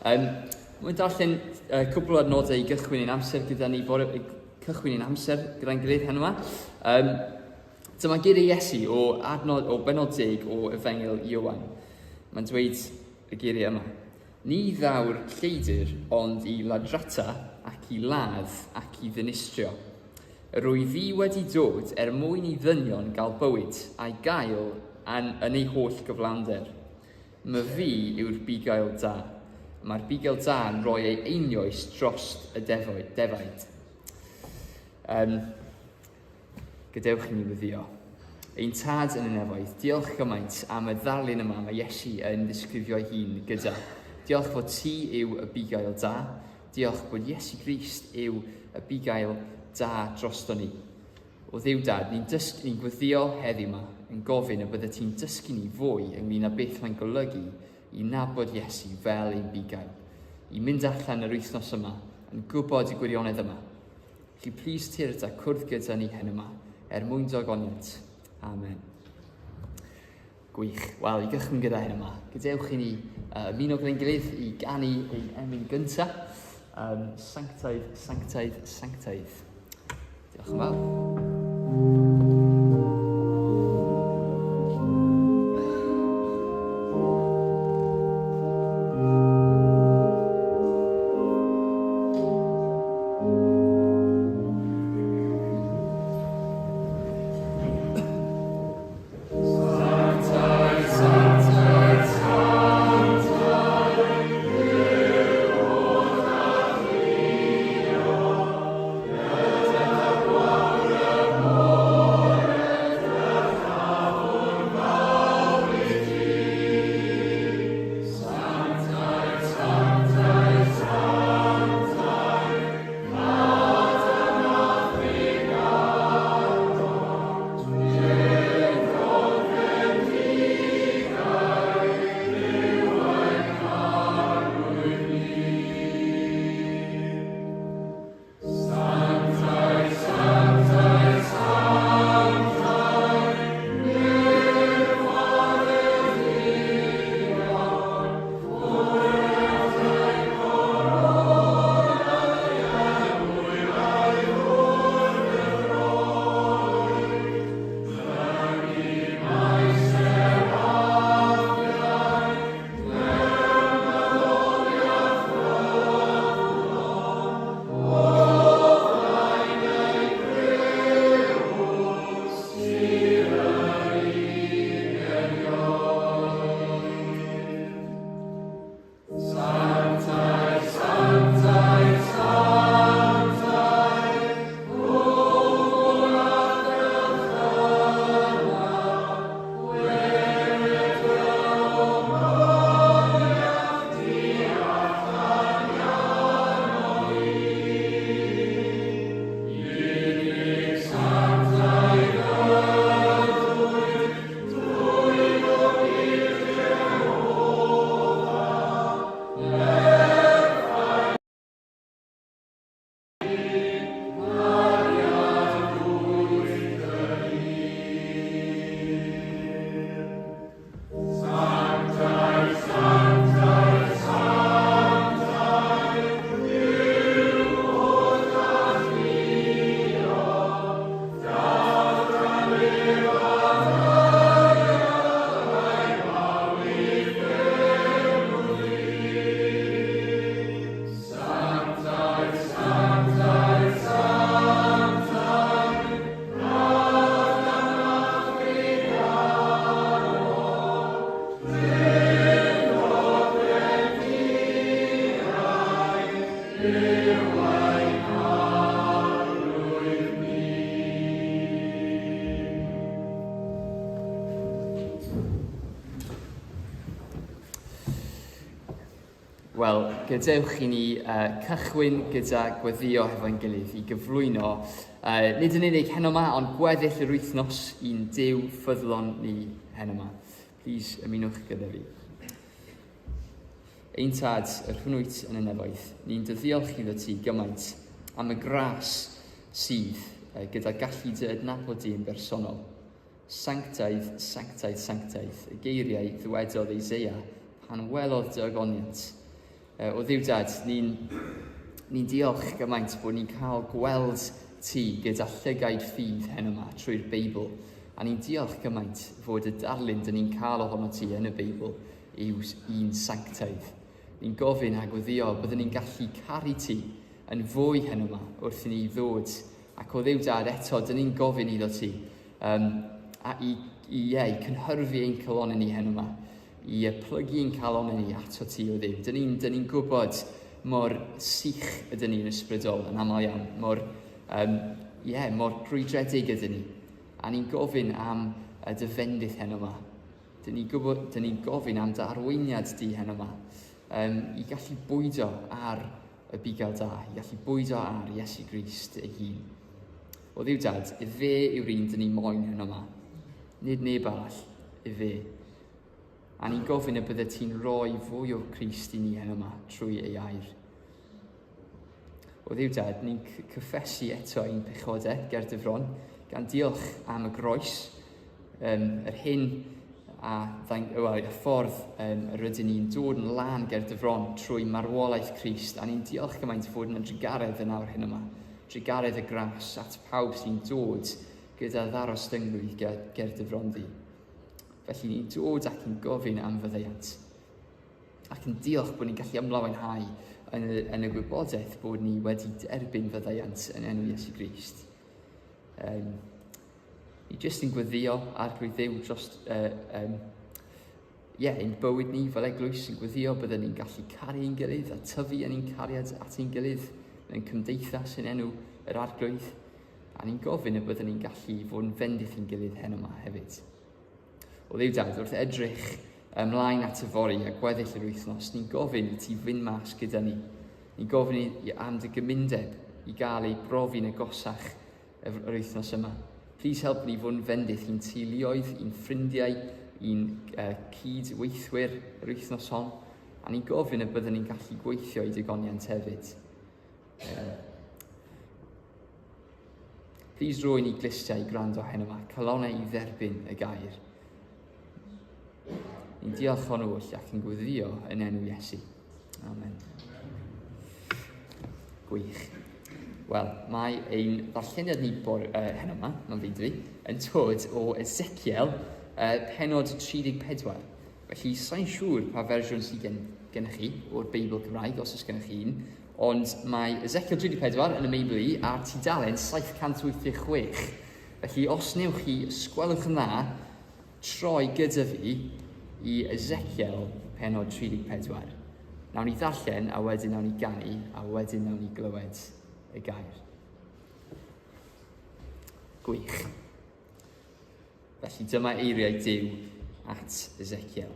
Mae'n darllen cwbl o adnodau i gychwyn ein amser gyda'n gilydd heno yma. Dyma geiriau Iesu o benod 10 o Efengil Iowan. Mae'n dweud y geiriau yma. Ni ddawr lleidir ond i ladrata ac i ladd ac i ddinistrio. Rwy fi wedi dod mwyn i ddynion gael bywyd a'i gael yn ei holl gyflawnder. Mae fi yw'r bugail da. Mae'r bugail da yn rhoi ei einioes dros y defaid. Gadewch i ni weddio. Ein tad yn y nefoedd, diolch gymaint am y ddarlun yma mae Iesu yn ddisgrifio ei hun gyda. Diolch fod ti yw y bugail da. Diolch bod Iesu Grist yw y bugail da drosto ni. O Dduw Dad, ni'n gweddio heddiw yma yn gofyn y bydde ti'n dysgu ni fwy ynglyn â beth mae'n golygu i nabod Iesu fel ein bugail. I mynd allan yr wythnos yma yn gwybod y gwirionedd yma. Felly plis tird a cwrdd gyda ni hyn yma mwyn dogoniant. Amen. Gwych. Wel, i gychwyn gyda hyn yma, gadewch i ni ymuno gyda'n gilydd i ganu ein emyn gyntaf. Sanctaidd, sanctaidd, sanctaidd. Diolch yn fawr. Wel, gadewch i ni cychwyn gyda gweddio hefo'n gilydd i gyflwyno nid yn unig heno yma, ond gweddill yr wythnos i'n Duw ffyddlon ni heno yma. Plis, ymunwch gyda fi. Ein tad, yr hwnnwyt yn y nefoedd, ni'n dyddiolch iddo ti gymaint am y gras sydd gyda gallu dy adnabod di yn bersonol. Sanctaidd, sanctaidd, sanctaidd, y geiriau ddwedodd Eseia pan welodd dy agoniant. O Dduw Dad, ni'n diolch gymaint bod ni'n cael gweld ti gyda llygaid ffydd hen yma trwy'r Beibl. A ni'n diolch gymaint fod y darlun dyn ni'n cael ohono ti yn y Beibl yw un sanctaidd. Ni'n gofyn a gweddio byddwn ni'n gallu caru ti yn fwy hen yma wrth i ni ddod. Ac o Dduw Dad, eto, dyn ni'n gofyn iddo ti a i cynhyrfu ein calon ni hen yma, i plygu ein calon ni ato ti o Dduw. Dyn ni'n gwybod mor sych ydyn ni'n ysbrydol yn aml iawn, mor brwydredig ydyn ni. A ni'n gofyn am y dyfendydd hen yma. Dyn ni'n gofyn am dy arweiniad di hen yma, i gallu bwydo ar y bugail da, i gallu bwydo ar Iesu Grist ei hun. O Dduw Dad, y fe yw'r un dyn ni moyn hen yma. Nid neb arall, y fe. A ni'n gofyn y bydde ti'n rhoi fwy o Crist i ni hen yma trwy ei air. O Dduw Dad, ni'n cyffesu eto ein pechodau ger dy fron, gan diolch am y groes, yr hyn a y ffordd rydyn ni'n dod yn lan ger dy fron trwy marwolaeth Crist. A ni'n diolch gymaint fod yn drigaredd yn awr hyn yma, drigaredd y gras at pawb sy'n dod gyda ddaros dyngrwydd ger dy fron di. Felly ni'n dod ac yn gofyn am fyddeiant. Ac yn diolch bod ni'n gallu ymlawenhau yn y gwybodaeth bod ni wedi derbyn fyddeiant yn enw Iesu Grist. Ni jyst yn gweddio ar Dduw dros ein bywyd ni fel eglwys, yn gweddio byddwn ni'n gallu caru ein gilydd a tyfu yn ein cariad at ein gilydd yn cymdeithas yn enw yr arglwydd. A ni'n gofyn y byddwn ni'n gallu fod yn fendith ein gilydd hen yma hefyd. O Dduw Dad, wrth edrych ymlaen at y fori a gweddill yr wythnos, ni'n gofyn i ti fynd mas gyda ni. Ni'n gofyn am dy gymundeb i gael ei brofi'n agosach yr wythnos yma. Please help ni fod yn fendith i'n teuluoedd, i'n ffrindiau, i'n cydweithwyr yr wythnos hon. A ni'n gofyn y byddwn ni'n gallu gweithio i digoniant hefyd. Please roi ni glistiau i gwrando hen yma, calonau i dderbyn y gair. Ni'n diolch o'n oll ac yn gweddio yn enw Iesu. Amen. Gwych. Wel, mae ein ddarlleniad ni hen yma, mae'n fyd fi, yn dod o Ezekiel penod 34. Felly, sa'n siŵr pa fersiwn sydd gennych chi o'r Beibl Cymraeg, os oes gennych chi un, ond mae Ezekiel 34 yn y Meibl i ar tudalen 786. Felly, os newch chi, sgwelwch yn dda, troi gyda fi i Ezekiel penod 34. Nawn ni ddarllen, a wedyn nawn ni ganu, a wedyn nawn ni glywed y gair. Gwych. Felly dyma eiriau Duw at Ezekiel.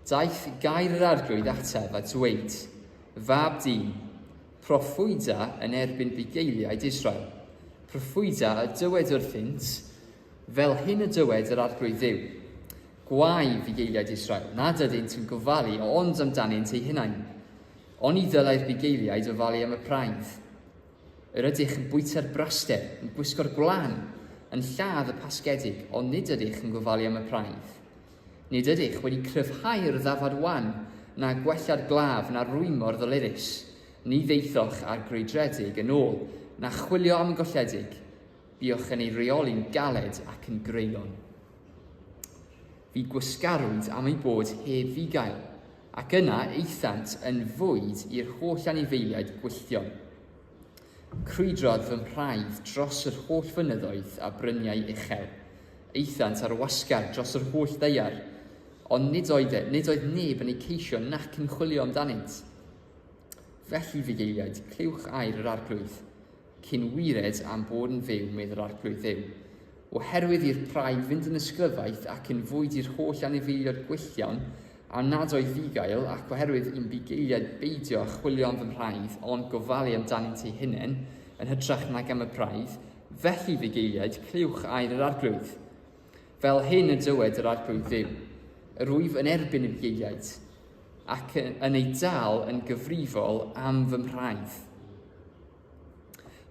Daeth gair yr arglwydd ateb a dweud, fab dyn, proffwyda yn erbyn bugeiliaid Israel. Proffwyda y dywed wrthynt, fel hyn y dywed yr arglwydd Dduw. Gwai bugeiliaid Israel, nad ydynt yn gofalu ond amdanynt ei hunain. Oni ddylai'r bugeiliaid ofalu am y praidd. Yr ydych yn bwyta'r braster, yn gwisgo'r gwlan, yn lladd y pasgedig, ond nid ydych yn gofalu am y praidd. Nid ydych wedi cryfhau'r ddafad wan, na gwella'r glaf na rwymo'r ddolurus. Ni ddeithoch ar greidredig yn ôl, na chwilio am golledig. Buwch yn ei reoli'n galed ac yn greulon. Fi gwasgarwyd am ei bod heb fugail, ac yna eithant yn fwyd i'r holl anifeiliaid gwylltion. Crwydrodd fy mhraidd dros yr holl fynyddoedd a bryniau uchel, eithant ar wasgar dros yr holl ddeiar, ond nid oedd neb yn ei ceisio nac yn chwilio amdanynt. Felly fugeiliaid, clywch air yr arglwydd, cyn wired am bod yn fyw medd yr arglwydd Dduw. Oherwydd i'r praidd fynd yn ysglyfaeth ac yn fwyd i'r holl anifeiliaid gwylltion, a nad oedd fugail ac oherwydd i'n bugeiliaid beidio a chwilio am fy mhraidd, ond gofalu amdanynt ei hunain, yn hytrach nag am y praidd, felly fugeiliaid, clywch air yr arglwydd. Fel hyn y dywed yr arglwydd Dduw, yr wyf yn erbyn y bugeiliaid, ac yn ei dal yn gyfrifol am fy mhraidd.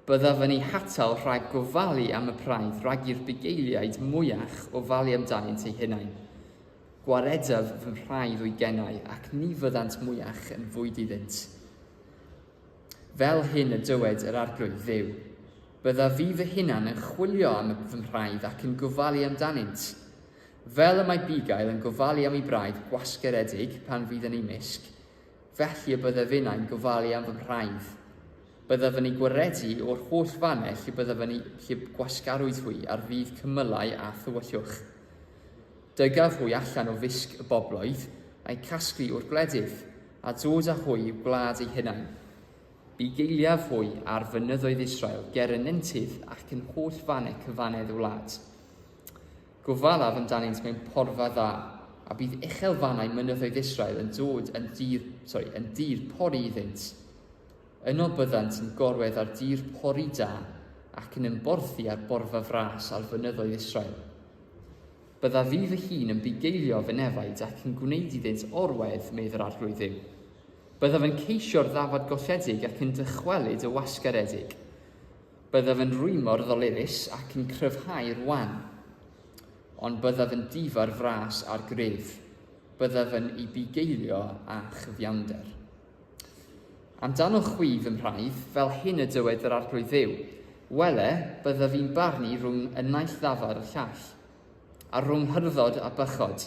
Byddaf yn ei hatal rhag gofalu am y praidd rhag i'r bugeiliaid mwyach ofalu amdanynt ei hunain. Gwaredaf fy mhraidd o'i gennau, ac ni fyddant mwyach yn fwyd iddynt. Fel hyn y dywed yr arglwydd Dduw, bydda fi fy hunan yn chwilio am fy mhraidd ac yn gofalu amdanynt. Fel y mae bugail yn gofalu am ei braidd gwasgaredig pan fydd yn ei misg, felly y bydda fynnau'n gofalu am fy mhraidd. Bydda fy'n ei gwaredu o'r holl fanau lle gwasgarwyd hwy ar fydd cymylau a thywyllwch. Dygaf hwy allan o fisg y bobloedd a'i casglu o'r gwledydd, a dod â hwy i'w gwlad ei hunain. Bugeiliaf hwy ar fynyddoedd Israel ger y nentydd ac yn holl fanau cyfanedd y wlad. Gofalaf amdanynt mewn porfa dda, a bydd uchel fannau mynyddoedd Israel yn dod yn dir pori iddynt. Yno byddant yn gorwedd ar dir pori da ac yn ymborthi ar borfa fras ar fynyddoedd Israel. Bydda fi fy hun yn bugeilio fy nefaid ac yn gwneud iddynt orwedd, medd yr arglwydd Dduw. Bydda fy'n ceisio'r ddafad golledig ac yn dychwelyd y wasgaredig. Bydda fy'n rwymo'r ddolurus ac yn cryfhau'r wan. Ond bydda fy'n difar fras a'r gref. Bydda fy'n ei bugeilio a chyfiawnder. Amdano chwi fy mhraidd, fel hyn y dywed yr arglwydd Dduw, wele bydda fi'n barnu rhwng y naill ddafad a'r llall, a rhwng hyrddod a bychod,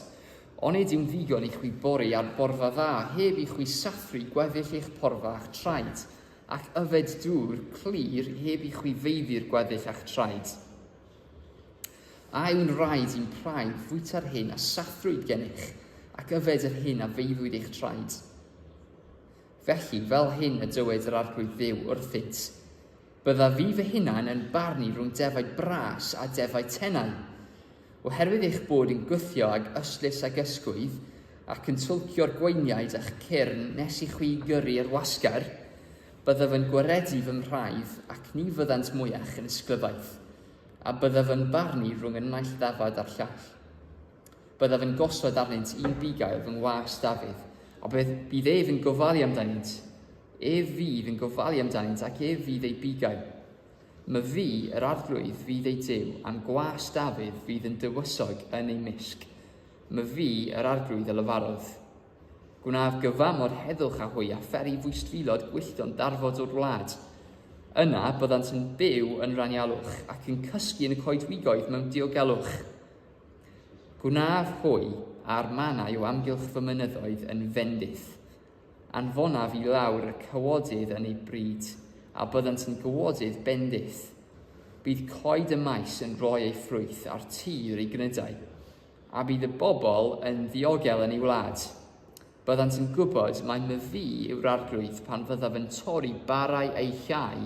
onid yw'n ddigon i chwi bori ar borfa dda, heb i chwi sathru gweddill eich porfa a'ch traed, ac yfed dŵr clir heb i chwi feiddi'r gweddill a'ch traed. A yw'n rhaid i'n praidd fwyta'r hyn a sathrwyd gennych, ac yfed yr hyn a feiddwyd eich traed. Felly, fel hyn y dywed yr arglwydd Dduw wrthynt, bydda fi fy hunan yn barnu rhwng defaid bras a defaid tenau, oherwydd eich bod yn gwythio ag ystlys ag ysgwydd ac yn twlcio'r gweiniaid a'ch cyrn nes i chwi gyrru yr wasgar, bydda fy'n gwaredu fy mhraidd ac ni fyddant mwyach yn ysglyfaeth, a bydda fy'n barnu rhwng y naill ddafad a'r llall. Bydda fy'n gosod arnynt un bugail fy ngwas Dafydd, a bydd ef yn gofalu amdanynt. Ef fydd yn gofalu amdanynt ac ef fydd ei bugail. Mae fi, yr arglwydd, fydd ei Duw, am gwas Dafydd fydd yn dywysog yn ei misg. Mae fi, yr arglwydd, y lefarodd. Gwnaf gyfamod heddwch a hwy a pheri fwystfilod gwylltion darfod o'r wlad. Yna byddant yn byw yn ranialwch ac yn cysgu yn y coedwigoedd mewn diogelwch. Gwnaf hwy a'r manau o amgylch fy mynyddoedd yn fendith. Anfonaf i lawr y cywodydd yn ei bryd, a byddant yn gywodydd bendith. Bydd coed y maes yn rhoi ei ffrwyth ar tir ei gnydau, a bydd y bobl yn ddiogel yn ei wlad. Byddant yn gwybod mai my fi yw'r arglwydd pan fyddaf yn torri barau ei llai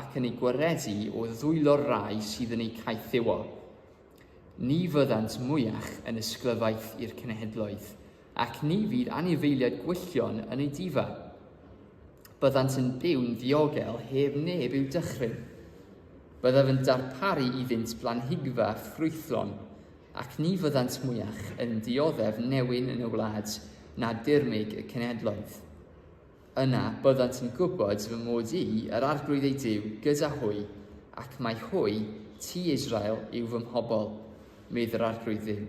ac yn ei gwaredu o ddwylo'r rai sydd yn ei caethiwo. Ni fyddant mwyach yn ysglyfaeth i'r cenhedloedd, ac ni fydd anifeiliaid gwylltion yn ei difa. Byddant yn byw'n ddiogel heb neb i'w dychryn. Byddaf yn darparu iddynt blanhigfa ffrwythlon, ac ni fyddant mwyach yn dioddef newyn yn y wlad na dirmig y cenhedloedd. Yna byddant yn gwybod fy mod i, yr arglwydd ei Duw, gyda hwy, ac mae hwy, ti Israel, yw fy mhobol, medd yr arglwydd Dduw.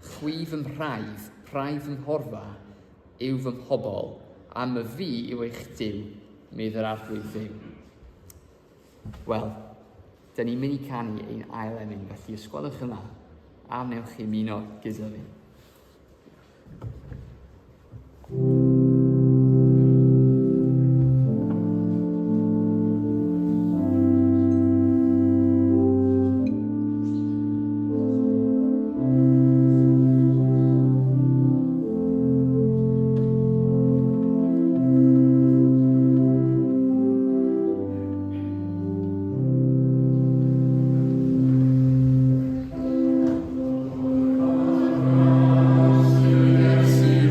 Chwi fy mhraidd, praidd fy mhorfa, yw fy mhobol, a my fi yw eich Duw, medd yr arglwydd Dduw. Wel, dyn ni'n mynd i canu ein ail emyn, felly ysgwelwch yma, a wnewch chi ymuno gyda fi. See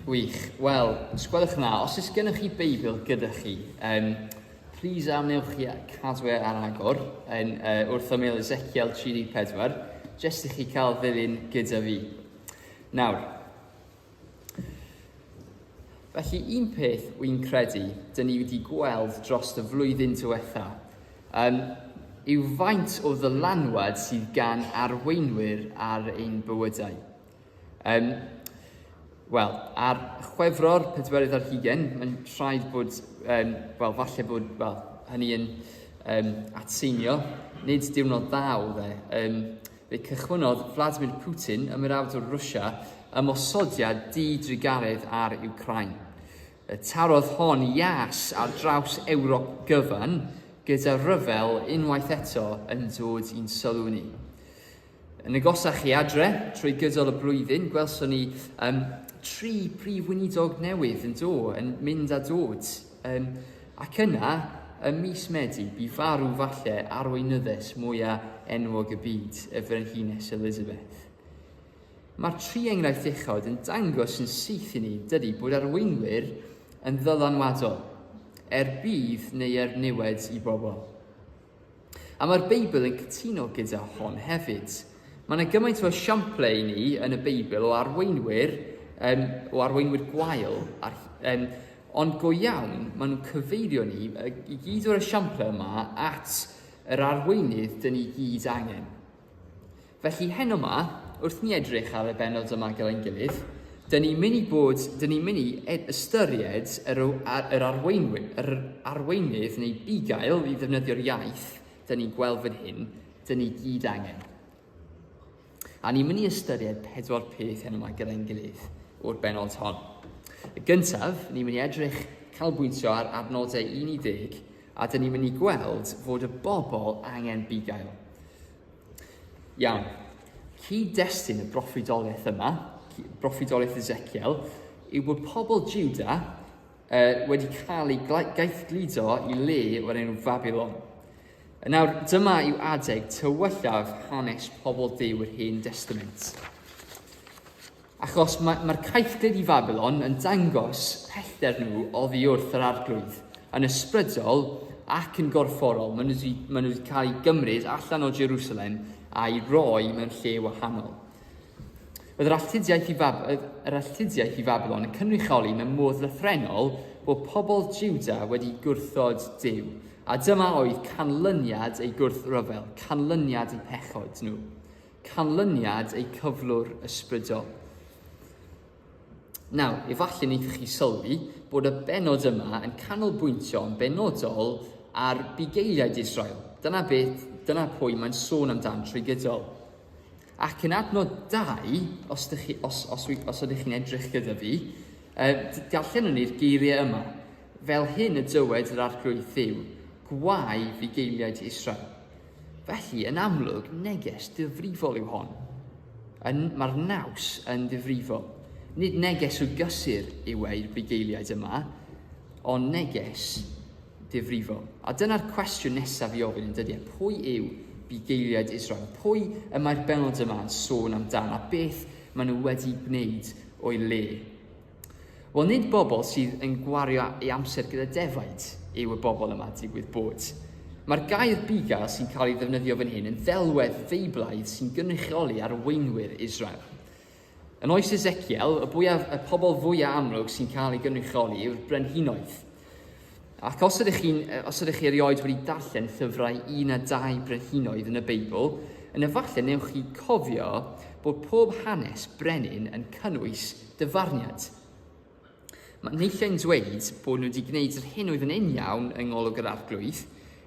Wych. Wel, sgwelwch yna, os ys gennych chi Beibl gyda chi, please amnewch chi cadw ar agor wrth ymyl Ezekiel 34, jyst i chi cael ddilyn gyda fi. Nawr, felly un peth wy'n credu, dyn ni wedi gweld dros y flwyddyn diwetha, yw faint o ddylanwad sydd gan arweinwyr ar ein bywydau. Wel, ar Chwefror 40, mae'n rhaid bod, falle bod, hynny yn atseinio, nid diwrnod dda o dde. Fe cychwynodd Vladimir Putin, ymwrawd o'r Rwsia, ymosodiad di-drigaredd ar Ukraine. Tarodd hon ias ar draws Ewrop gyfan, gyda ryfel unwaith eto yn dod i'n sylw ni. Yn agosach i adre, trwy gydol y blwyddyn, gwelson ni 3 prif weinidog newydd yn mynd a dod. Ac yna, ym mis Medi, bu farw falle arweinyddes mwyaf enwog y byd, y Frenhines Elizabeth. Mae'r 3 enghraifft uchod yn dangos yn syth i ni, dydy, bod arweinwyr yn ddylanwadol, bydd neu niwed i bobl. A mae'r Beibl yn cytuno gyda hon hefyd. Mae yna gymaint o esiamplau i ni yn y Beibl o arweinwyr gwael, ond go iawn maen nhw'n cyfeirio ni i gyd o'r esiamplau yma at yr arweinydd dyn ni gyd angen. Felly hen yma, wrth ni edrych ar y benod yma gyda'n ein gilydd, dyn ni'n mynd i ystyried yr arweinydd neu bugail i ddefnyddio'r iaith dyn ni'n gweld fan hyn, dyn ni gyd angen. A ni'n mynd i ystyried 4 peth hyn yma gyda'n gilydd o'r benod hon. Y gyntaf, ni'n mynd i edrych canolbwyntio ar adnodau 1 i 10, a dyn ni'n mynd i gweld fod y bobl angen bugail. Iawn, cyd-destun y broffwydoliaeth yma, broffwydoliaeth Ezekiel, yw bod pobl Juda wedi cael ei gaethgludo i le o'r enw Babylon. Nawr, dyma yw adeg tywyllaf hanes pobl Duw yr Hen Testament. Achos mae'r caethglyd i Babylon yn dangos pellter nhw oddi wrth yr arglwydd, yn ysbrydol ac yn gorfforol. Maen nhw wedi cael ei gymryd allan o Jerusalem a'i roi mewn lle wahanol. Oedd yr alltudiaeth i Babylon yn cynrychioli mewn modd lythrenol bod pobl Juda wedi gwrthod Duw. A dyma oedd canlyniad ei gwrthryfel, canlyniad ei pechod nhw, canlyniad ei cyflwr ysbrydol. Nawr, efallai wnaethoch chi sylwi bod y benod yma yn canolbwyntio yn benodol ar bugeiliaid Israel. Dyna pwy mae'n sôn amdan trwy gydol. Ac yn adnod 2, os ydych chi'n edrych gyda fi, darllen ni'r geiriau yma. Fel hyn y dywed yr arglwydd Dduw, gwau fugeiliaid Israel. Felly, yn amlwg, neges difrifol yw hon. Mae'r naws yn difrifol. Nid neges o gysur yw ei'r bugeiliaid yma, ond neges difrifol. A dyna'r cwestiwn nesaf i ofyn yn dydy. Pwy yw bugeiliaid Israel? Pwy y mae'r benod yma yn sôn amdan, a beth maen nhw wedi gwneud o'i le? Wel, nid bobl sydd yn gwario ei amser gyda defaid yw y bobl yma digwydd bod. Mae'r gair bugail sy'n cael ei ddefnyddio fan hyn yn ddelwedd feiblaidd sy'n gynrychioli arweinwyr Israel. Yn oes Ezekiel, y pobl fwyaf amlwg sy'n cael ei gynrychioli yw'r brenhinoedd. Ac os ydych chi erioed wedi darllen llyfrau 1 a 2 brenhinoedd yn y Beibl, yn efallai newch chi cofio bod pob hanes brenin yn cynnwys dyfarniad. Mae neillau'n dweud bod nhw wedi gwneud yr hyn oedd yn uniawn yng ngolwg yr arglwydd,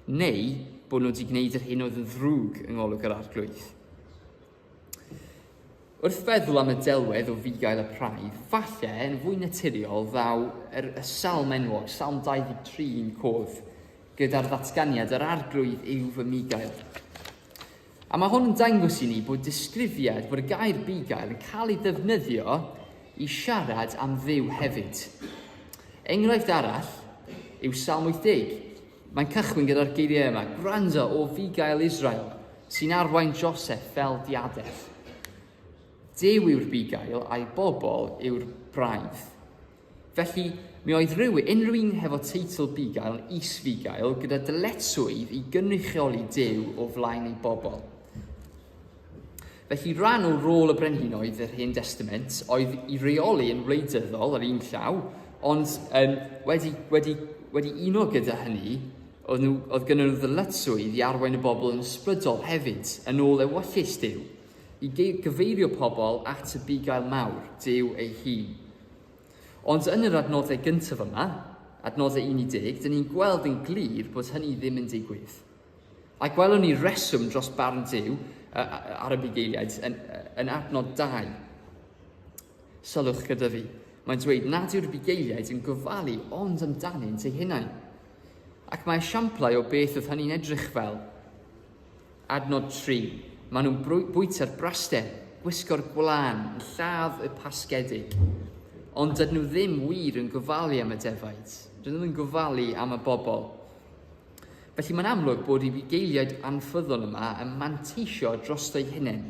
neu bod nhw wedi gwneud yr hyn oedd yn ddrwg yng ngolwg yr arglwydd. Wrth feddwl am y delwedd o fugail y praidd, falle yn fwy naturiol ddaw y salm enwog, salm 23 yn cof, gyda'r ddatganiad yr arglwydd yw fy migail. A mae hwn yn dangos i ni bod disgrifiad bod y gair bugail yn cael ei ddefnyddio i siarad am Dduw hefyd. Enghraifft arall yw Salm 80. Mae'n cychwyn gyda'r geiriau yma, gwrando o fugail Israel, sy'n arwain Joseph fel diadedd. Duw yw'r bugail a'i bobl yw'r braidd. Felly, mi oedd unrhyw un hefo teitl bugail, is-fugail, gyda dyletswydd i gynrychioli Duw o flaen ei bobl. Felly, rhan o rôl y brenhinoedd yr Hen Testament oedd i reoli yn wleidyddol ar un llaw, ond wedi uno gyda hynny, oedd gyda nhw ddyletswydd i arwain y bobl yn ysbrydol hefyd yn ôl ewyllus Duw, i gyfeirio pobl at y bugail mawr, Duw ei hun. Ond yn yr adnoddau gyntaf yma, adnoddau 1 i 10, dyn ni'n gweld yn glir bod hynny ddim yn digwydd. A gwelwn ni reswm dros barn Duw ar y bugeiliaid yn adnod 2. Sylwch gyda fi. Mae'n dweud nad yw'r bugeiliaid yn gofalu ond amdanynt ei hunain. Ac mae esiamplau o beth oedd hynny'n edrych fel. Adnod 3. Maen nhw'n bwyta'r braster, gwisgo'r gwlan, yn lladd y pasgedig. Ond dydyn nhw ddim wir yn gofalu am y defaid. Dydyn nhw ddim yn gofalu am y bobl. Felly mae'n amlwg bod i bugeiliaid anffyddon yma yn manteisio dros eu hunain.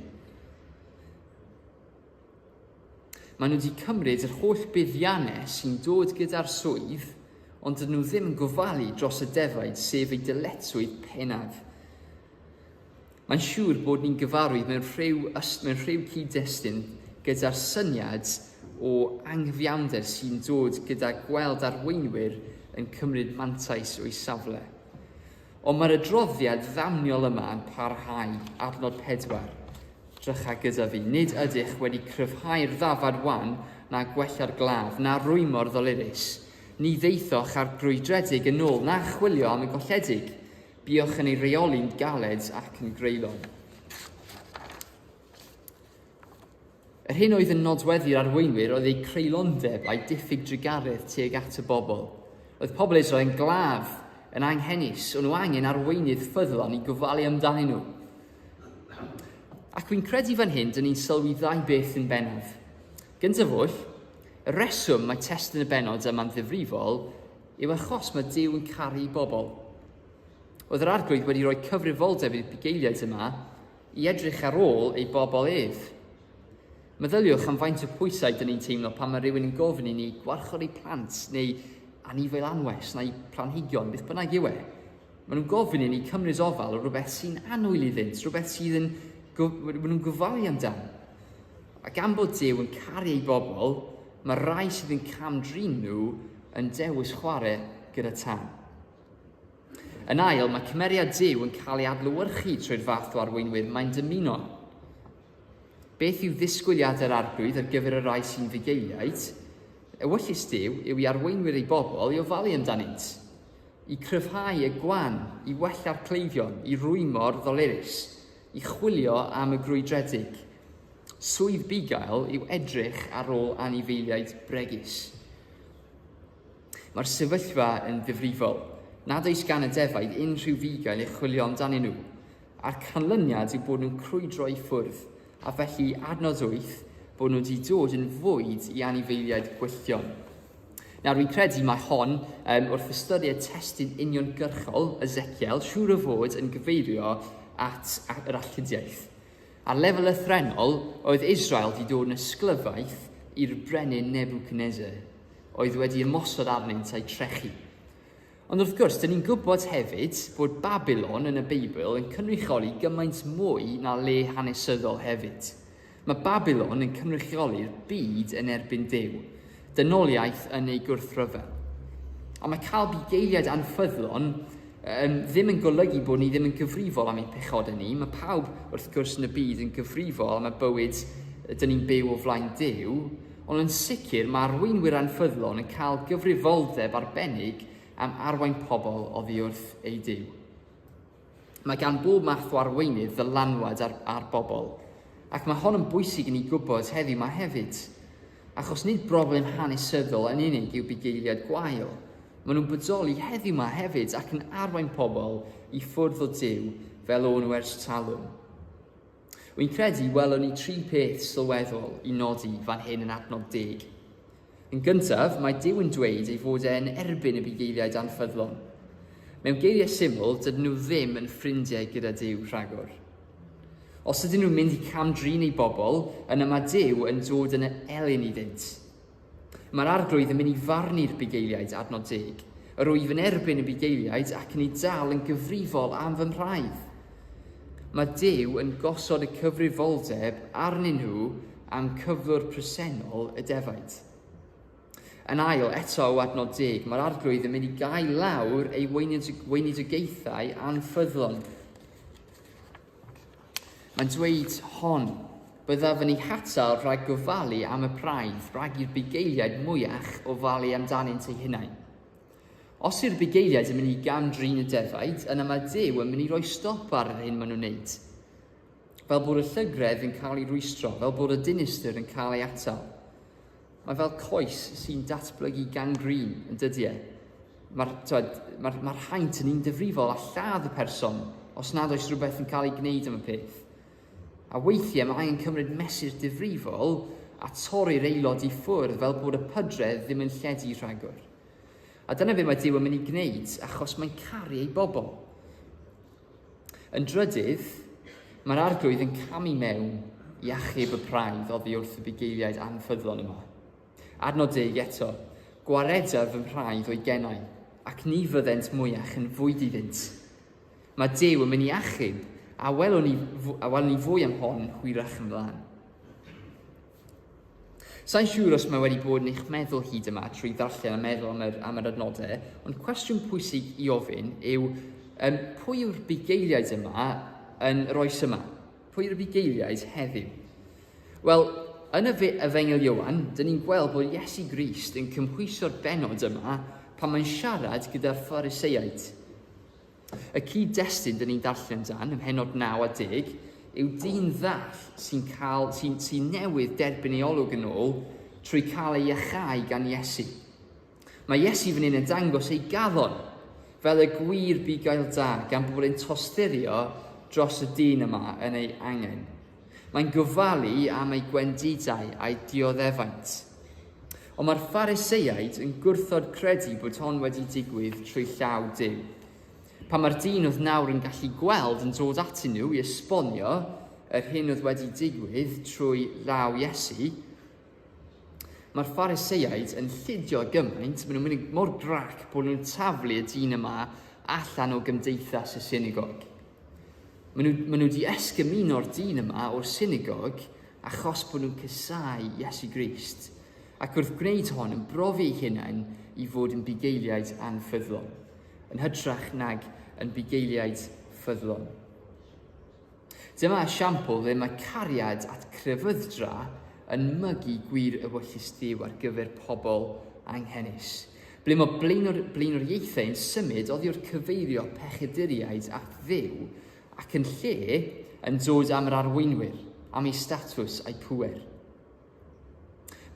Maen nhw wedi cymryd yr holl buddiannau sy'n dod gyda'r swydd, ond dydyn nhw ddim yn gofalu dros y defaid sef ei dyletswydd pennaf. Mae'n siŵr bod ni'n gyfarwydd mewn rhyw cyd-destun gyda'r syniad o anghyfiawnder sy'n dod gyda gweld arweinwyr yn cymryd mantais o'i safle. Ond mae'r adroddiad ddamniol yma yn parhau, adnod 4. Drycha gyda fi, nid ydych wedi cryfhau'r ddafad wan na gwella'r glaf, na rwymo'r ddolurus, ni ddeithoch ar grwydredig yn ôl, na chwilio am y golledig, buwch yn ei reoli'n galed ac yn greulon. Yr hyn oedd yn nodweddu'r arweinwyr oedd eu creulondeb a'i diffyg drigaredd tuag at y bobl. Oedd pobl Israel yn glaf, yn anghennus, o'n nhw angen arweinydd ffyddlon i gofalu amdanyn nhw. Ac wy'n credu fan hyn, dyn ni'n sylwi 2 beth yn bennaf. Gyntaf oll, y reswm mae testyn y benod yma'n ddifrifol yw achos mae Duw yn caru bobl. Oedd yr arglwydd wedi rhoi cyfrifoldeb i'r bugeiliaid yma i edrych ar ôl ei bobl ef. Meddyliwch am faint o pwysau dyn ni'n teimlo pan mae rhywun yn gofyn i ni gwarchod eu plant neu anifail anwes neu planhigion, beth bynnag yw e. Maen nhw'n gofyn i ni cymryd ofal o rhywbeth sy'n anwyl iddynt, rhywbeth sydd maen nhw'n gofalu amdan. Ac am bod Duw yn caru ei bobl, mae rai sydd yn camdrin nhw yn dewis chwarae gyda tan. Yn ail, mae cymeriad Duw yn cael ei adlewyrchu trwy'r fath o arweinwyr mae'n dymuno. Beth yw ddisgwyliad yr arglwydd ar gyfer y rai sy'n fugeiliaid? Ewyllus Duw yw i arweinwyr ei bobl i ofalu amdanynt, i cryfhau y gwan, i wella'r cleifion, i rwymo'r ddolurus, i chwilio am y grwydredig. Swydd bugail yw edrych ar ôl anifeiliaid bregus. Mae'r sefyllfa yn ddifrifol. Nad oes gan y defaid unrhyw fugail i chwilio amdanyn nhw, a'r canlyniad yw bod nhw'n crwydro i ffwrdd, a felly adnod 8 bod nhw wedi dod yn fwyd i anifeiliaid gwylltion. Nawr, dwi'n credu mae hon, wrth ystyried testyn uniongyrchol Ezekiel, siŵr o fod yn gyfeirio at yr alludiaeth. Ar lefel lythrenol, oedd Israel wedi dod yn ysglyfaeth i'r brenin Nebuchadnezzar, oedd wedi ymosod arnynt a'i trechu. Ond wrth gwrs, dyn ni'n gwybod hefyd bod Babylon yn y Beibl yn cynrychioli gymaint mwy na le hanesyddol hefyd. Mae Babylon yn cynrychioli'r byd yn erbyn Duw, dynoliaeth yn ei gwrthryfel. A mae cael bugeiliaid anffyddlon ddim yn golygu bod ni ddim yn gyfrifol am ei pechodau ni. Mae pawb wrth gwrs yn y byd yn gyfrifol am y bywyd dyn ni'n byw o flaen Duw, ond yn sicr mae arweinwyr anffyddlon yn cael gyfrifoldeb arbennig am arwain pobl oddi wrth ei Duw. Mae gan bob math o arweinydd ddylanwad ar bobl, ac mae hon yn bwysig i ni gwybod heddiw yma hefyd, achos nid broblem hanesyddol yn unig yw bugeiliad gwael. Maen nhw'n bodoli heddiw yma hefyd ac yn arwain pobl i ffwrdd o Duw fel o'n nhw ers talwm. Wy'n credu welwn ni 3 peth sylweddol i nodi fan hyn yn adnod 10. Yn gyntaf, mae Duw yn dweud ei fod e'n erbyn y bugeiliaid anffyddlon. Mewn geiriau syml, dydyn nhw ddim yn ffrindiau gyda Duw rhagor. Os ydyn nhw'n mynd i camdrin ei bobl, yna mae Duw yn dod yn elyn iddynt. Mae'r arglwydd yn mynd i farnu'r bugeiliaid adnod 10, yr wyf yn erbyn y bugeiliaid ac yn ei dal yn gyfrifol am fy mhraidd. Mae Duw yn gosod y cyfrifoldeb arnyn nhw am cyflwr presennol y defaid. Yn ail, eto o adnod 10, mae'r arglwydd yn mynd i gael lawr ei weinidogaethau anffyddlon. Mae'n dweud hon, byddaf yn ei hatal rhag gofalu am y praidd, rhag i'r bugeiliaid mwyach o falu amdanynt ei hunain. Os yw'r bugeiliaid yn mynd i gamdrin y defaid, yna mae Duw yn mynd i roi stop ar yr hyn maen nhw'n wneud. Fel bod y llygredd yn cael ei rwystro, fel bod y dinistyr yn cael ei atal. Mae fel coes sy'n datblygu gangrin yn dydi. Mae'r haint yn un difrifol a lladd y person os nad oes rhywbeth yn cael ei gwneud am y peth. A weithiau mae angen cymryd mesur difrifol a torri'r aelod i ffwrdd fel bod y pydredd ddim yn lledu rhagor. A dyna be mae Duw yn mynd i gwneud achos mae'n caru ei bobl. Yn drydydd, mae'r arglwydd yn camu mewn i achub y praidd oddi wrth y bugeiliaid anffyddlon yma. Adnod 10 eto, gwaredaf fy mhraidd o'i gennau, ac ni fyddent mwyach yn fwyd iddynt. Mae Duw yn mynd i achub, a welwn ni fwy am hon hwyrach ymlaen. Sa'n siŵr os mae wedi bod yn eich meddwl hyd yma trwy ddarllen a meddwl am yr adnodau, ond cwestiwn pwysig i ofyn yw, pwy yw'r bugeiliaid yma yn yr oes yma? Pwy yw'r bugeiliaid heddiw? Wel, yn y Efengyl Ioan, dyn ni'n gweld bod Iesu Grist yn cymhwyso'r benod yma pan mae'n siarad gyda'r Phariseiaid. Y cyd-destun dyn ni'n darllen dan, ym mhenod 9 a 10, yw dyn ddall sy'n newydd derbyn ei olwg yn ôl trwy cael ei iachau gan Iesu. Mae Iesu fan hyn yn dangos ei gaddon fel y gwir bugail da gan bod e'n tosturio dros y dyn yma yn ei angen. Mae'n gofalu am ei gwendidau a'i dioddefaint. Ond mae'r Phariseiaid yn gwrthod credu bod hon wedi digwydd trwy llaw Duw. Pan mae'r dyn oedd nawr yn gallu gweld yn dod atyn nhw i esbonio yr hyn oedd wedi digwydd trwy law Iesu, mae'r Phariseiaid yn lludio gymaint, maen nhw'n mynd mor grac bod nhw'n taflu y dyn yma allan o gymdeithas y synagog. Maen nhw wedi esgymuno'r dyn yma o'r synagog achos bod nhw'n cysau Iesu Grist, ac wrth gwneud hon yn brofi eu hunain i fod yn bugeiliaid anffyddlon, yn hytrach nag yn bugeiliaid ffyddlon. Dyma esiampl le mae cariad at crefyddra yn mygu gwir ewyllys Duw ar gyfer pobl anghennus. Ble mae blaenoriaethau yn symud oddi wrth cyfeirio pechaduriaid at Dduw ac yn lle yn dod am yr arweinwyr, am ei statws a'i pŵer.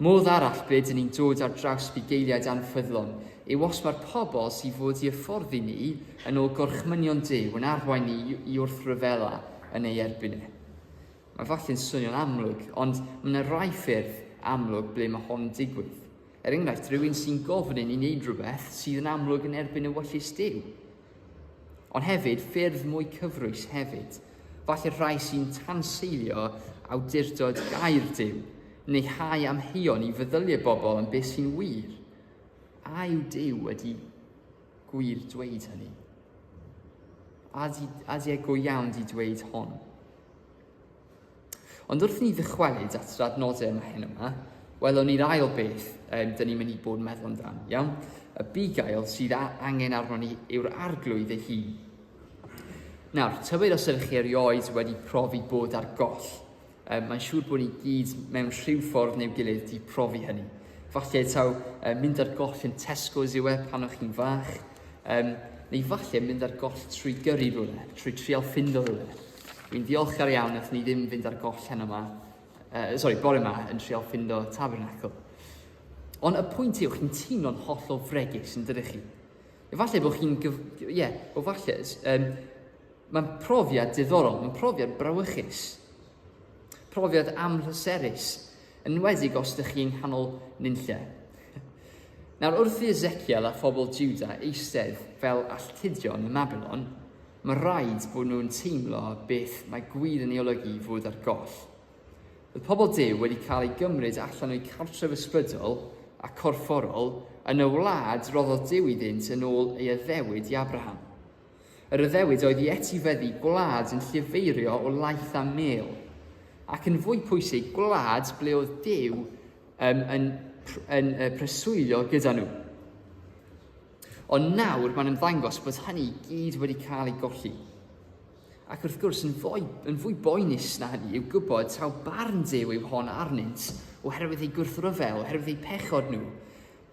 Modd arall be dyn ni'n dod ar draws bugeiliaid anffyddlon yw os mae'r pobl sydd fod i hyfforddi ni yn ôl gorchmynion Duw yn arwain ni i wrthryfela yn ei erbyn e. Mae falle'n swnio'n amlwg, ond mae yna rai ffyrdd amlwg ble mae hon yn digwydd. Enghraifft, rhywun sy'n gofyn i ni wneud rhywbeth sydd yn amlwg yn erbyn y wyllys Duw. Ond hefyd, ffyrdd mwy cyfrwys hefyd. Falle rhai sy'n tanseilio awdurdod gair Duw, neu hau amhion i feddyliau bobl yn beth sy'n wir. A yw Duw wedi gwir dweud hynny? A di e go iawn di dweud hon? Ond wrth ni ddychwelyd at yr adnodau yma hyn yma, welwn ni'r ail beth dyn ni'n mynd i bod yn meddwl amdan, iawn? Y bugail sydd angen arno ni yw'r arglwydd ei hun. Nawr, tybed os ydych chi erioed wedi profi bod ar goll. Mae'n siŵr bod ni gyd mewn rhyw ffordd neu gilydd di profi hynny. Falle taw mynd ar goll yn Tesco's yw e pan o'ch chi'n fach, neu falle mynd ar goll trwy gyrru rhywle, trwy trial ffindo rhywle. Dwi'n diolchgar iawn nath ni ddim fynd ar goll hyn yma, bore yma yn trial ffindo tabernacl. Ond y pwynt yw, chi'n teimlo'n hollol fregus yn dydych chi. Falle bod chi'n, mae'n profiad diddorol, mae'n profiad brawychus. Profiad amhlyserus, yn enwedig os ydych chi'n nghanol nunlle. Nawr, wrth i Ezekiel a phobl Juda eistedd fel alltudion y Babylon, mae rhaid bod nhw'n teimlo beth mae gwir yn ei olygu fod ar goll. Oedd pobl Duw wedi cael ei gymryd allan o'i cartref ysbrydol a corfforol yn y wlad roddodd Duw iddynt yn ôl ei addewid i Abraham. Yr addewid oedd i etifeddu gwlad yn llyfeirio o laeth a mêl, ac yn fwy pwysig gwlad ble oedd Duw yn preswylio gyda nhw. Ond nawr mae'n ymddangos bod hynny gyd wedi cael ei golli. Ac wrth gwrs yn fwy boenus na hynny yw gwybod taw barn Duw yw hon arnynt oherwydd ei gwrthryfel, oherwydd ei pechod nhw.